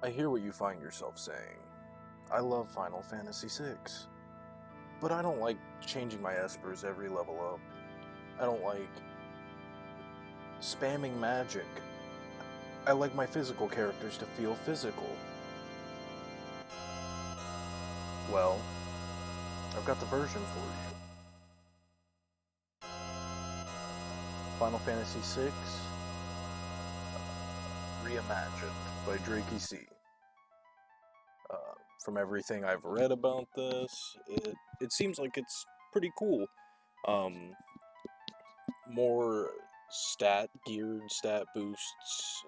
I hear what you find yourself saying. I love Final Fantasy VI, but I don't like changing my Espers every level up. I don't like spamming magic. I like my physical characters to feel physical. Well, I've got the version for you. Final Fantasy VI Reimagined by Drakey C. From everything I've read about this, it seems like it's pretty cool. More geared stat boosts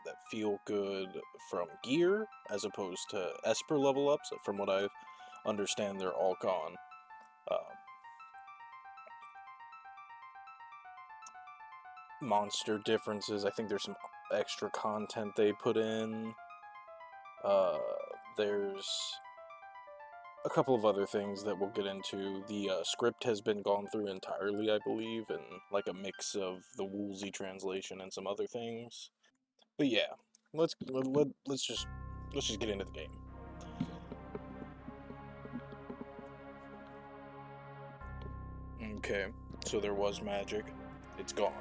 that feel good from gear as opposed to Esper level ups. From what I understand, they're all gone. Monster differences. I think there's some extra content they put in. There's a couple of other things that we'll get into. The script has been gone through entirely, I believe, and like a mix of the Woolsey translation and some other things. But yeah, let's just get into the game. Okay, so there was magic. It's gone.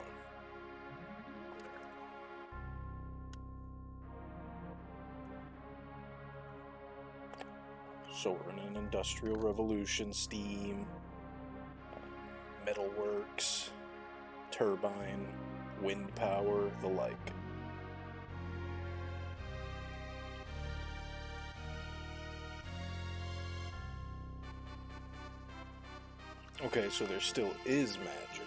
So we're in an industrial revolution, steam, metalworks, turbine, wind power, the like. Okay, so there still is magic.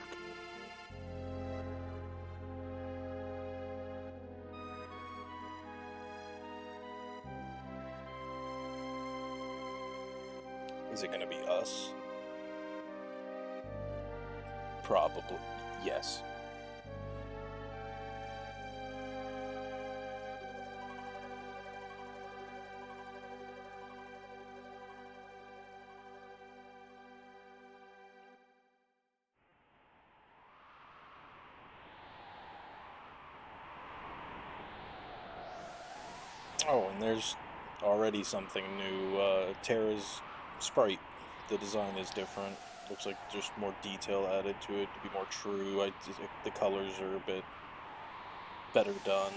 Is it gonna be us? Probably, yes. Oh, and there's already something new. Terra's sprite. The design is different. Looks like just more detail added to it to be more true. The colors are a bit better done.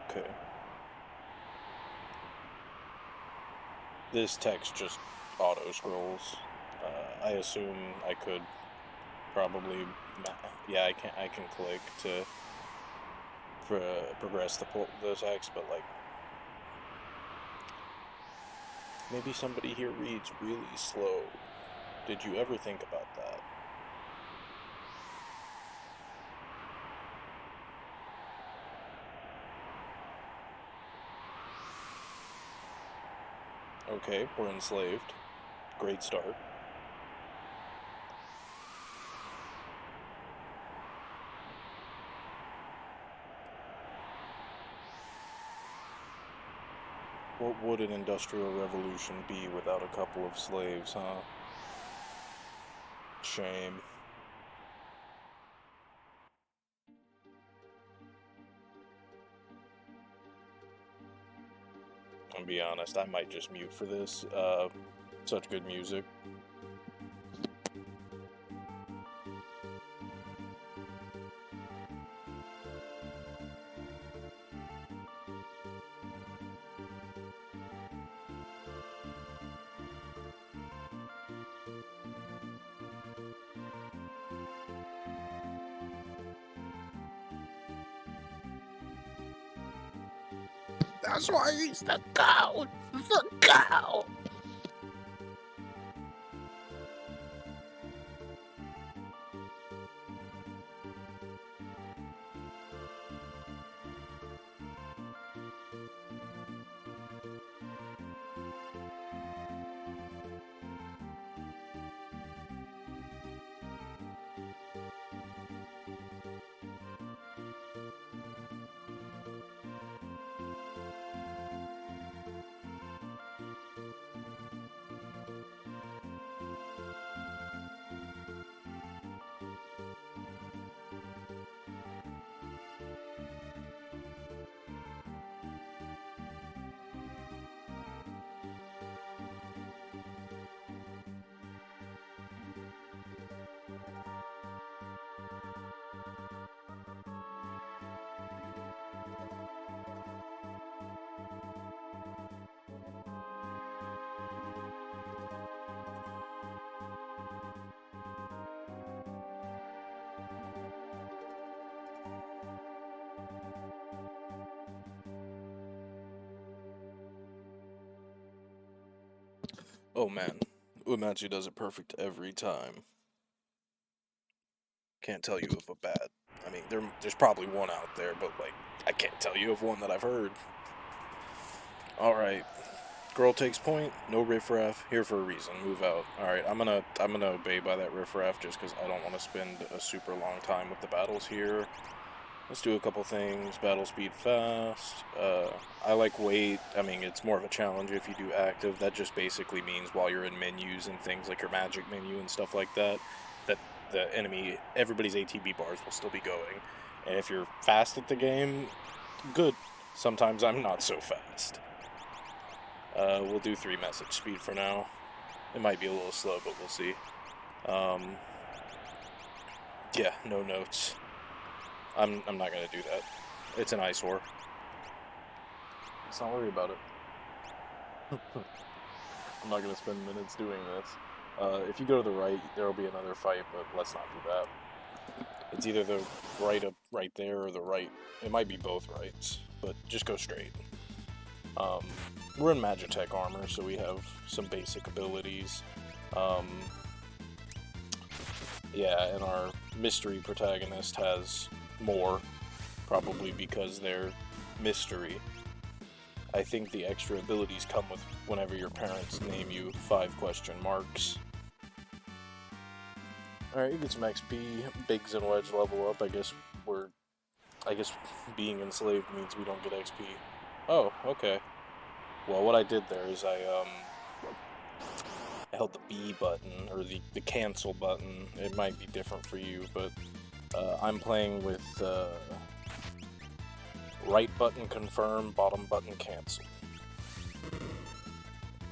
Okay. This text just auto scrolls. I assume I could probably, yeah, I can click to progress the text, but like maybe somebody here reads really slow. Did you ever think about that? Okay, we're enslaved. Great start. What would an industrial revolution be without a couple of slaves, huh? Shame. I'll be honest, I might just mute for this. Such good music. That's why he's the goat. The goat. Oh man, Uematsu does it perfect every time. Can't tell you of a bad. I mean, there's probably one out there, but like, I can't tell you of one that I've heard. Alright. Girl takes point, no riffraff, here for a reason, move out. Alright, I'm gonna obey by that riffraff just because I don't want to spend a super long time with the battles here. Let's do a couple things. Battle speed fast. I like wait. I mean, it's more of a challenge if you do active. That just basically means while you're in menus and things like your magic menu and stuff like that, that the enemy, everybody's ATB bars will still be going. And if you're fast at the game, good. Sometimes I'm not so fast. We'll do 3 message speed for now. It might be a little slow, but we'll see. Yeah, no notes. I'm not gonna do that. It's an eyesore. Let's not worry about it. I'm not gonna spend minutes doing this. If you go to the right, there will be another fight, but let's not do that. It's either the right up right there or the right. It might be both rights, but just go straight. We're in Magitech armor, so we have some basic abilities. Yeah, and our mystery protagonist has more, probably because they're mystery. I think the extra abilities come with whenever your parents name you 5 question marks. Alright, you get some XP, Biggs and Wedge level up. I guess being enslaved means we don't get XP. Oh, okay. Well, what I did there is I held the B button, or the cancel button. It might be different for you, but I'm playing with right button confirm, bottom button cancel.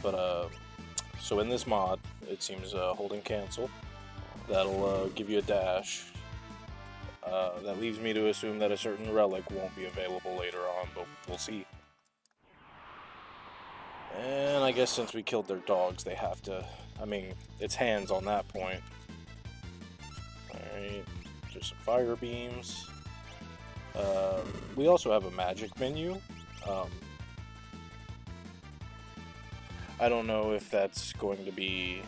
But so in this mod, it seems holding cancel, that'll give you a dash. That leaves me to assume that a certain relic won't be available later on, but we'll see. And I guess since we killed their dogs, they have to... I mean, it's hands on that point. Alright, just some fire beams. We also have a magic menu. I don't know if that's going to be...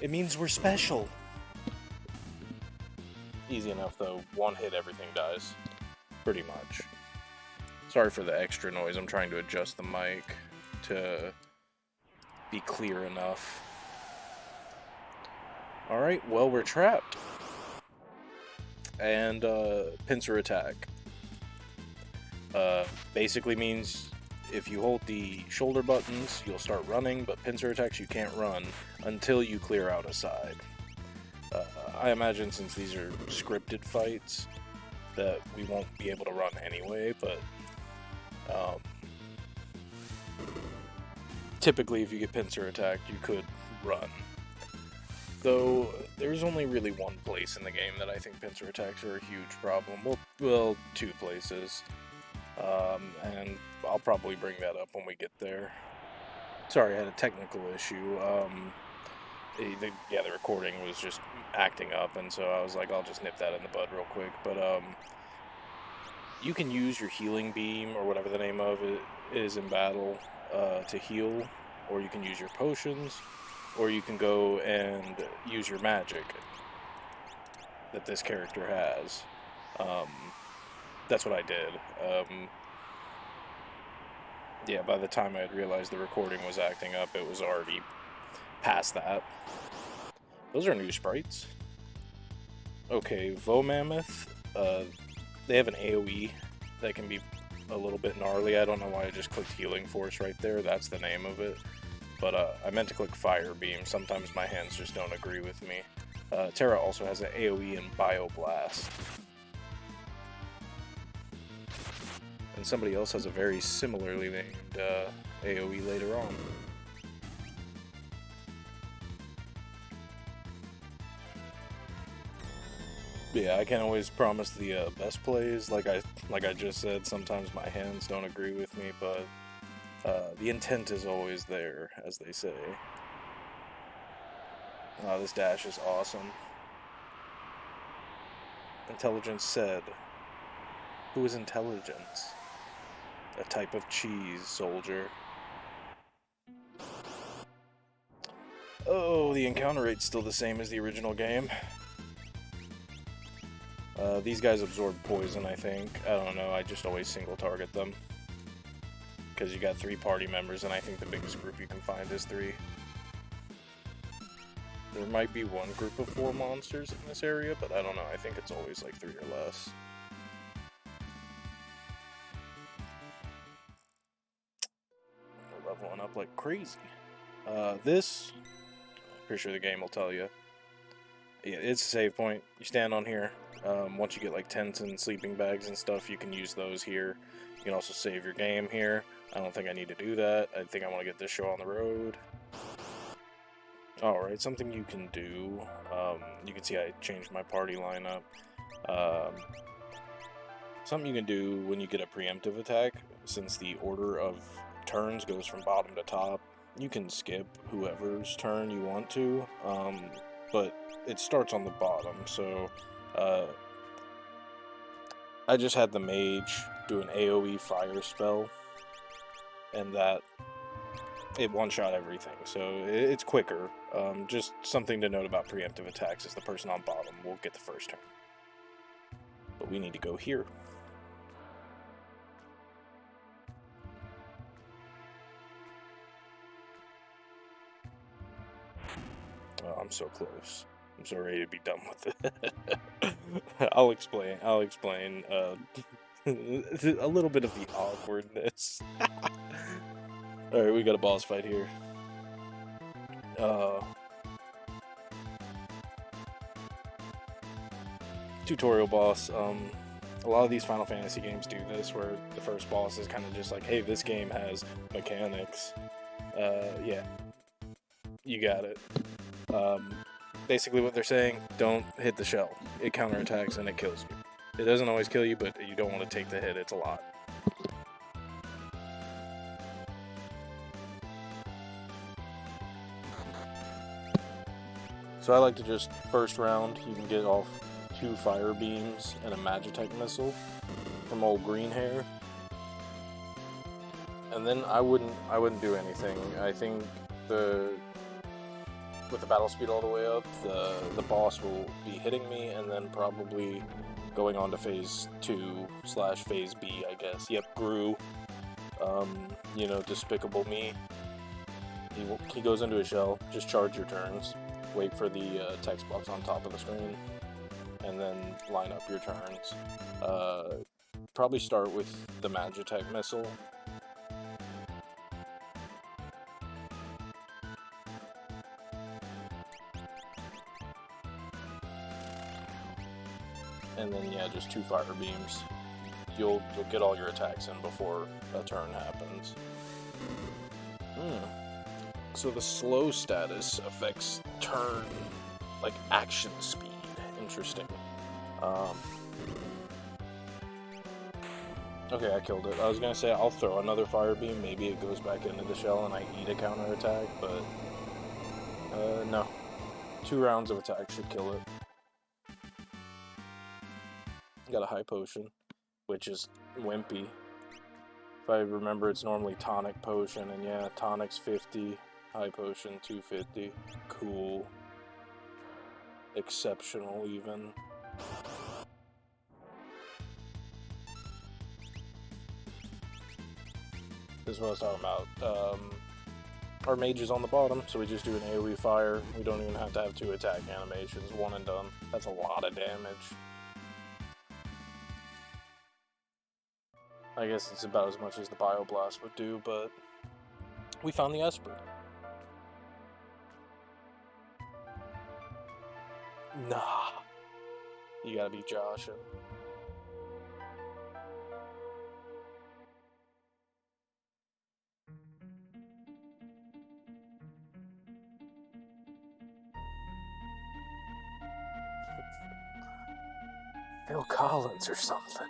It means we're special! Easy enough though, one hit everything dies. Pretty much. Sorry for the extra noise, I'm trying to adjust the mic to be clear enough. Alright, well we're trapped. And pincer attack. Basically means if you hold the shoulder buttons, you'll start running, but pincer attacks you can't run until you clear out a side. I imagine since these are scripted fights, that we won't be able to run anyway, but typically if you get pincer attacked, you could run. Though, there's only really one place in the game that I think pincer attacks are a huge problem. Well, 2 places. And I'll probably bring that up when we get there. Sorry, I had a technical issue. The recording was just acting up, and so I was like, I'll just nip that in the bud real quick. But, you can use your healing beam, or whatever the name of it is in battle, to heal, or you can use your potions, or you can go and use your magic that this character has. That's what I did. Yeah, by the time I had realized the recording was acting up, it was already past that. Those are new sprites. Okay, Vomammoth. They have an AoE that can be a little bit gnarly. I don't know why I just clicked Healing Force right there. That's the name of it. But I meant to click Fire Beam. Sometimes my hands just don't agree with me. Terra also has an AoE in Bioblast. And somebody else has a very similarly named AoE later on. Yeah, I can't always promise the best plays. Like I just said, sometimes my hands don't agree with me, but the intent is always there, as they say. Oh, this dash is awesome. Intelligence said. Who is intelligence? A type of cheese, soldier. Oh, the encounter rate's still the same as the original game. These guys absorb poison, I think. I don't know, I just always single target them. Because you got 3 party members, and I think the biggest group you can find is 3. There might be one group of 4 monsters in this area, but I don't know, I think it's always like 3 or less. We're leveling up like crazy. This, pretty sure the game will tell you. Yeah, it's a save point. You stand on here. Once you get like tents and sleeping bags and stuff, you can use those here. You can also save your game here. I don't think I need to do that. I think I want to get this show on the road. Alright, something you can do. You can see I changed my party lineup. Something you can do when you get a preemptive attack, since the order of turns goes from bottom to top, you can skip whoever's turn you want to, but it starts on the bottom, so I just had the mage do an AoE fire spell, and that it one-shot everything, so it's quicker. Just something to note about preemptive attacks is the person on bottom will get the first turn. But we need to go here. Oh, I'm so close. I'm so ready to be done with it. I'll explain a little bit of the awkwardness. Alright, we got a boss fight here. Tutorial boss. A lot of these Final Fantasy games do this, where the first boss is kind of just like, hey, this game has mechanics. Yeah. You got it. Basically what they're saying, don't hit the shell. It counterattacks and it kills you. It doesn't always kill you, but you don't want to take the hit, it's a lot. So I like to just, first round, you can get off 2 fire beams and a Magitech missile from old Green Hair. And then I wouldn't do anything. I think with the battle speed all the way up, the boss will be hitting me, and then probably going on to phase 2/phase B, I guess. Yep, Gru. You know, Despicable Me. He goes into a shell. Just charge your turns. Wait for the text box on top of the screen, and then line up your turns. Probably start with the Magitech missile. And then, yeah, just 2 fire beams. You'll get all your attacks in before a turn happens. So the slow status affects turn, like, action speed. Interesting. Okay, I killed it. I was gonna say I'll throw another fire beam, maybe it goes back into the shell and I eat a counterattack, but no. 2 rounds of attack should kill it. Got a high potion, which is wimpy. If I remember, it's normally tonic potion, and yeah, tonic's 50, high potion 250. Cool. Exceptional, even. This is what I was talking about. Our mage is on the bottom, so we just do an AoE fire. We don't even have to have 2 attack animations, 1 and done. That's a lot of damage. I guess it's about as much as the Bioblast would do, but we found the Esper. Nah. You gotta be Joshing. Phil Collins or something.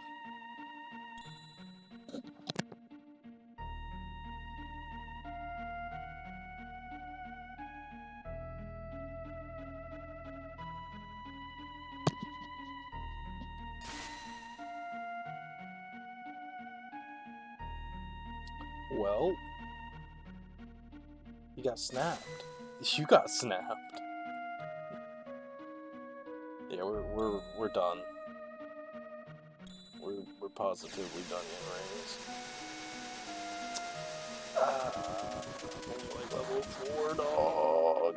Well, he got snapped. You got snapped. Yeah, we're done. We're positively done in rings. Only level 4, dog.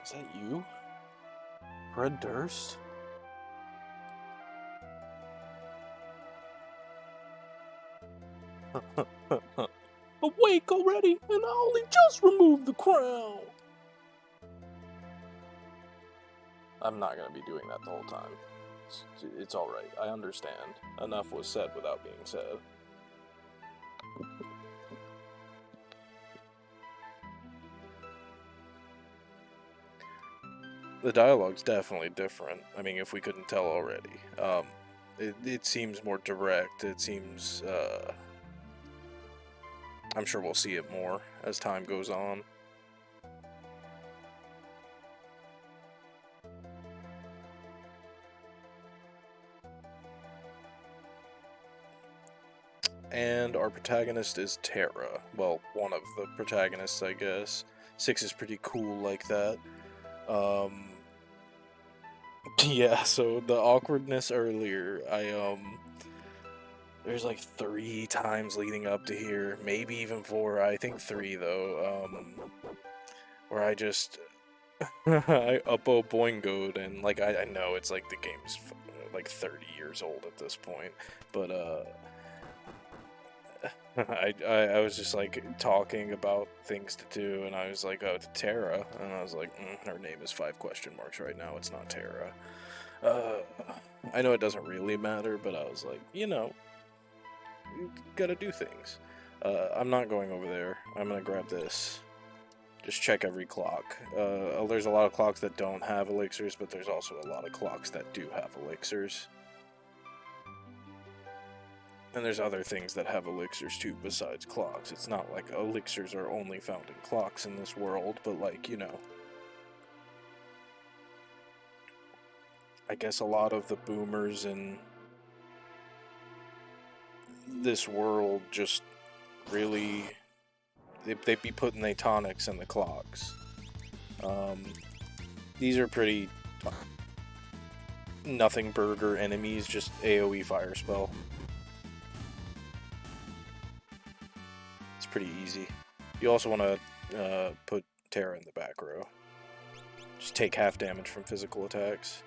Is that you? Red Durst? Awake already, and I only just removed the crown! I'm not gonna be doing that the whole time. It's alright, I understand. Enough was said without being said. The dialogue's definitely different. I mean, if we couldn't tell already. It seems more direct. It seems, I'm sure we'll see it more as time goes on. And our protagonist is Terra. Well, one of the protagonists, I guess. 6 is pretty cool like that. Yeah, so the awkwardness earlier, there's like 3 times leading up to here, maybe even 4, I think 3 though, where I just, I uppo boingoed, and like, I know it's like the game's like 30 years old at this point, but I was just like talking about things to do, and I was like, oh, to Terra, and I was like, her name is 5 question marks right now, it's not Terra. I know it doesn't really matter, but I was like, you know, you gotta do things. I'm not going over there. I'm gonna grab this. Just check every clock. There's a lot of clocks that don't have elixirs, but there's also a lot of clocks that do have elixirs. And there's other things that have elixirs too besides clocks. It's not like elixirs are only found in clocks in this world, but like, you know. I guess a lot of the boomers in this world just really, they'd be putting the tonics in the clocks. These are pretty nothing burger enemies, just AoE fire spell. It's pretty easy. You also want to put Terra in the back row. Just take half damage from physical attacks.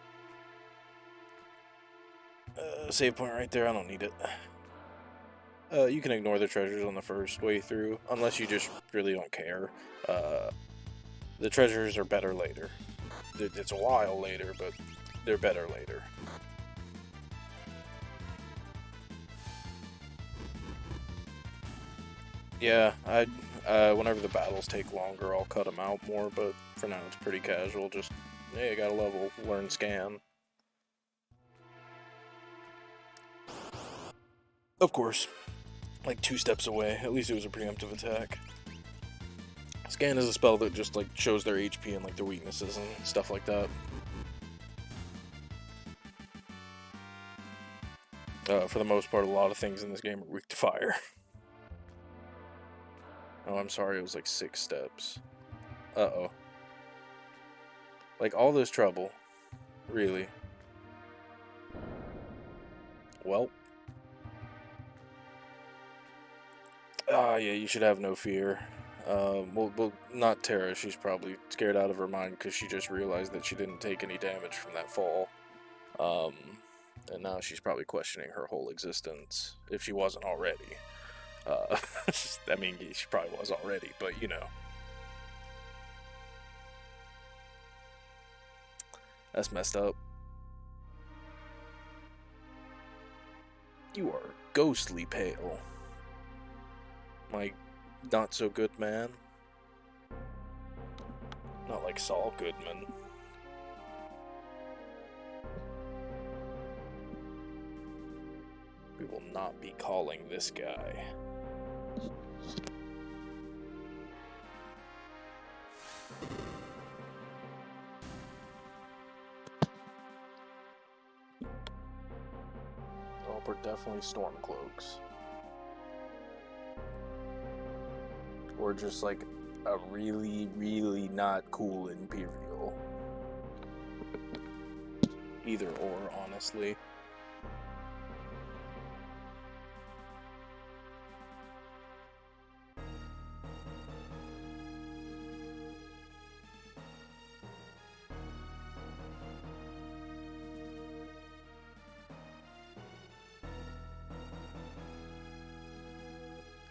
Save point right there, I don't need it. You can ignore the treasures on the first way through, unless you just really don't care. The treasures are better later. It's a while later, but they're better later. Yeah, whenever the battles take longer, I'll cut them out more, but for now it's pretty casual. Just, hey, I got a level, learn scan. Of course, like 2 steps away. At least it was a preemptive attack. Scan is a spell that just like shows their HP and like their weaknesses and stuff like that. For the most part, a lot of things in this game are weak to fire. Oh, I'm sorry, it was like 6 steps. Uh-oh. Like, all this trouble. Really. Well. Yeah, you should have no fear. Well, not Terra. She's probably scared out of her mind because she just realized that she didn't take any damage from that fall. And now she's probably questioning her whole existence, if she wasn't already. I mean, she probably was already, but you know. That's messed up. You are ghostly pale. My not so good man. Not like Saul Goodman. We will not be calling this guy. were definitely Stormcloaks. Or just like a really, really not cool Imperial. Either or, honestly.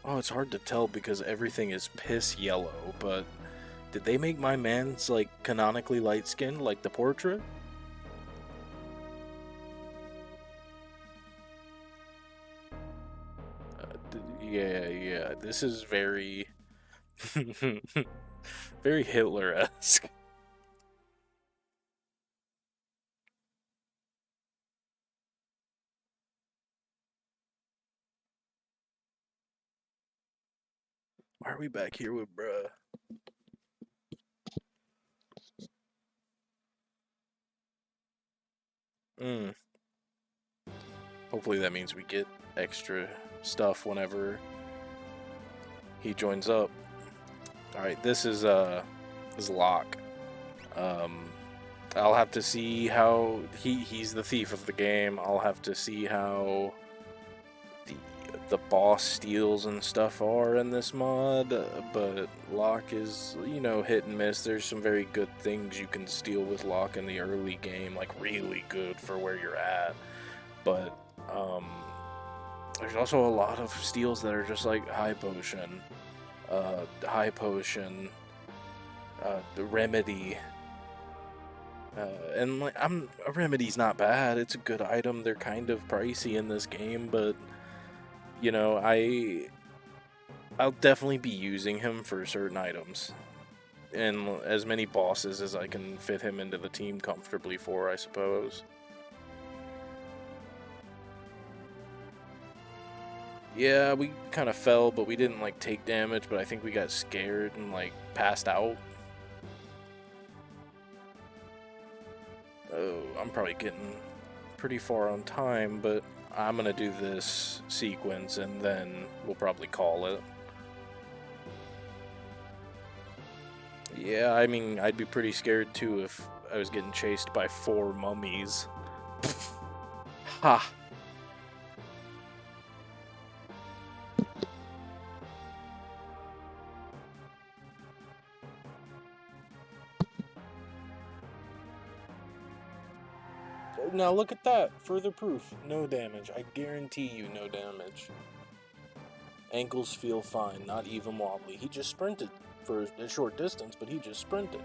Oh, it's hard to tell because everything is piss yellow, but did they make my man's like canonically light skinned like the portrait? Yeah, this is very very Hitler-esque. Why are we back here with bruh? Mm. Hopefully that means we get extra stuff whenever he joins up. Alright, this is Locke. I'll have to see how he's the thief of the game. I'll have to see how the boss steals and stuff are in this mod, but Locke is, you know, hit and miss. There's some very good things you can steal with Locke in the early game, like really good for where you're at, but there's also a lot of steals that are just like high potion, the remedy, and like a remedy's not bad. It's a good item. They're kind of pricey in this game, but you know, I'll definitely be using him for certain items, and as many bosses as I can fit him into the team comfortably for, I suppose. Yeah, we kind of fell, but we didn't like take damage, but I think we got scared and like passed out. Oh, I'm probably getting pretty far on time, but I'm gonna do this sequence and then we'll probably call it. Yeah, I mean, I'd be pretty scared too if I was getting chased by 4 mummies. Ha! Now look at that! Further proof. No damage. I guarantee you no damage. Ankles feel fine, not even wobbly. He just sprinted for a short distance, but he just sprinted.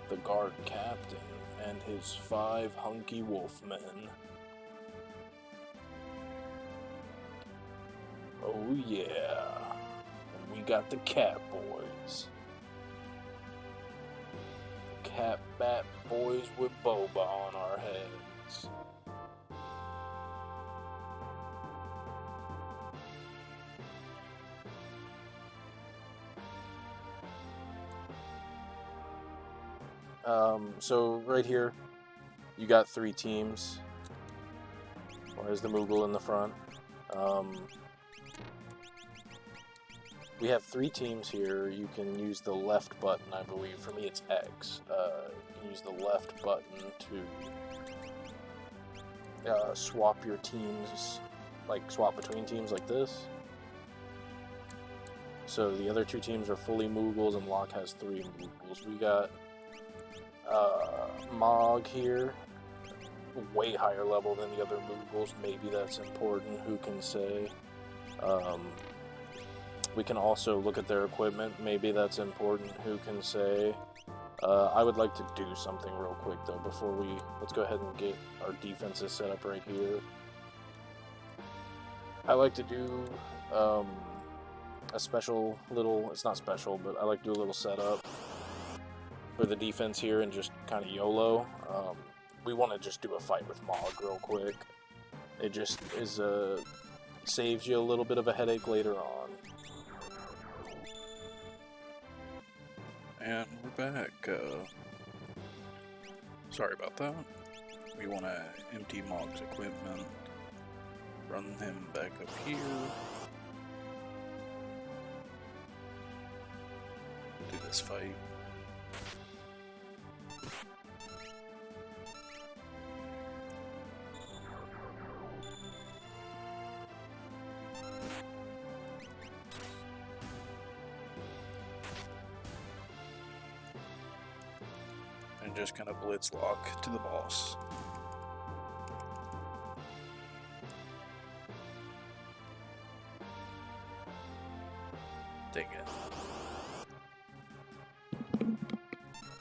The guard captain and his 5 hunky wolfmen. Oh yeah. And we got the cat boys. Cat bat boys with boba on our heads. So right here, you got 3 teams. Why is the Moogle in the front? We have 3 teams here. You can use the left button, I believe. For me, it's X. You can use the left button to swap your teams, like swap between teams like this. So the other 2 teams are fully Moogles, and Locke has 3 Moogles. We got Mog here, way higher level than the other Moogles. Maybe that's important. Who can say? We can also look at their equipment. Maybe that's important. Who can say? I would like to do something real quick though before let's go ahead and get our defenses set up right here. I like to do a special little, it's not special, but I like to do a little setup for the defense here and just kind of YOLO. We want to just do a fight with Mog real quick. It just is saves you a little bit of a headache later on. And we're back. Sorry about that. We want to empty Mog's equipment, run him back up here, do this fight. And just kind of blitz lock to the boss. Dang it.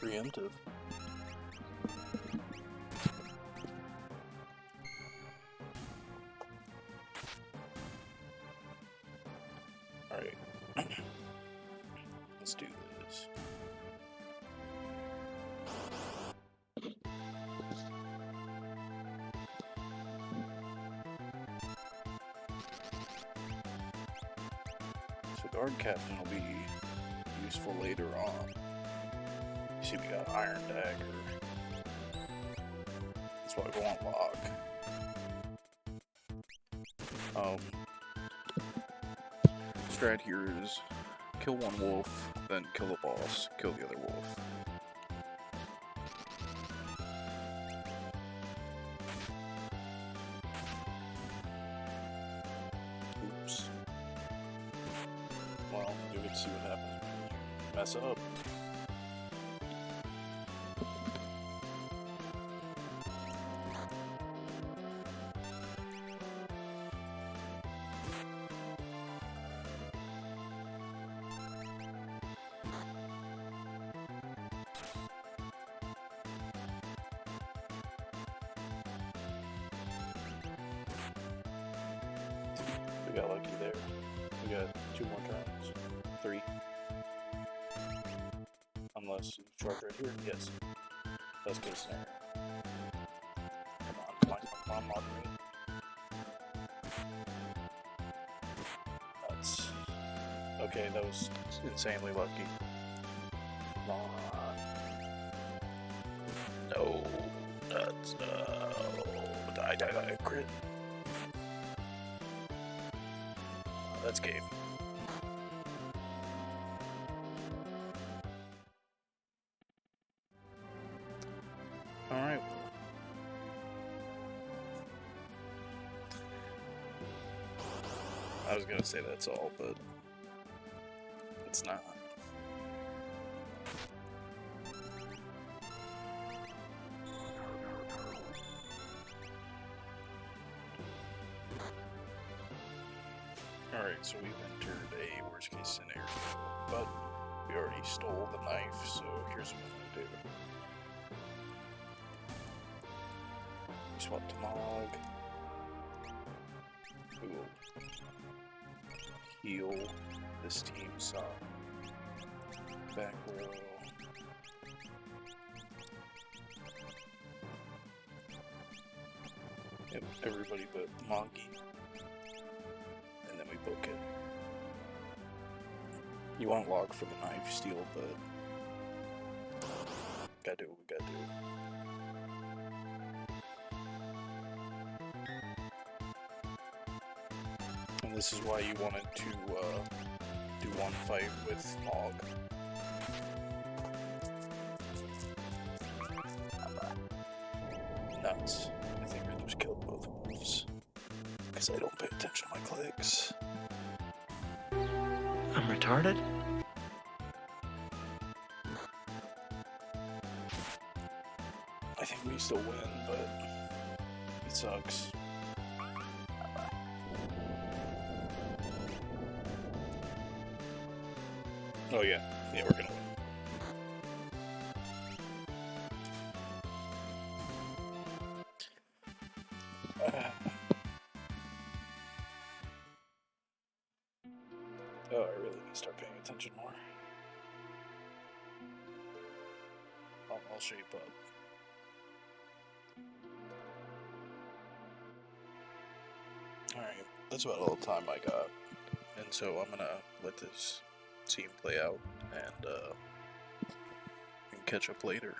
Preemptive. Alright. Let's do this. So guard captain will be useful later on. You see we got Iron Dagger. That's why I go on lock. Strat here is kill one wolf, then kill the boss, kill the other wolf. Oops. Well, you get to see what happens when you mess up. We got lucky there. We got 2 more turns. 3. Unless you charge right here. Yes. Best case scenario. Come on, mod me. That's... Okay, that was insanely lucky. Come on. No. That's... Die, crit. That's game. Alright. I was gonna say that's all, but it's not. Alright, so we've entered a worst case scenario, but we already stole the knife, so here's what I'm gonna do. We swap to Mog. We will heal this team some. Back row. Yep, everybody but Moggy. And then we book it. You want log for the knife steal, but gotta do what we gotta do. And this is why you wanted to do one fight with Mog. Nuts. I think I just killed both wolves. Because I don't pay attention to my clicks. I'm retarded? I think we still win, but it sucks. Oh yeah, we're gonna win. Oh, I really need to start paying attention more. I'll shape up. Alright, that's about all the time I got. And so I'm gonna let this scene play out, and catch up later.